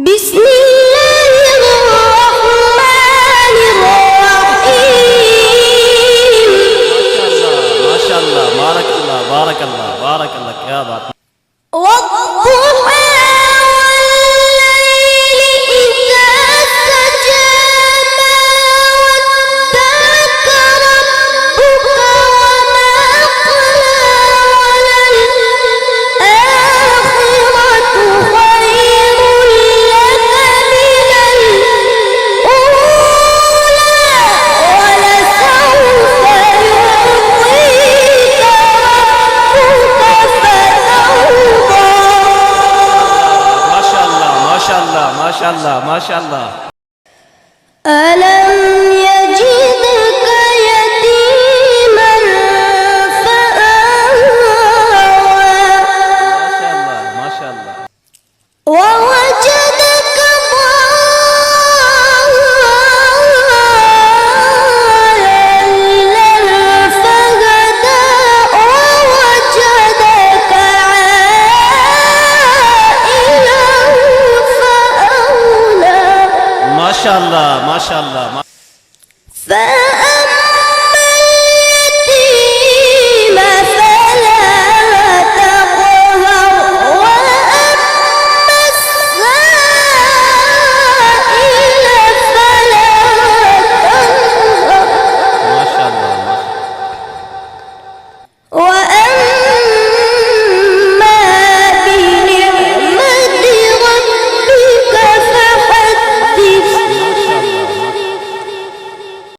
بسم الله الرحمن الرحيم ما شاء الله بارك الله بارك الله بارك الله يا بات والضحى والليل إذا سجى ما ودعك ربك وما قلى وللآخرة خير لك من الأولى ولسوف يعطيك ربك فترضى ما شاء الله ما شاء الله ما شاء الله ما شاء الله ألم يجدك يتيما فآوى ما شاء الله ما شاء الله ووجدك ضالا فهدى ووجدك عائلا فأغنى ما شاء الله ما شاء الله فأما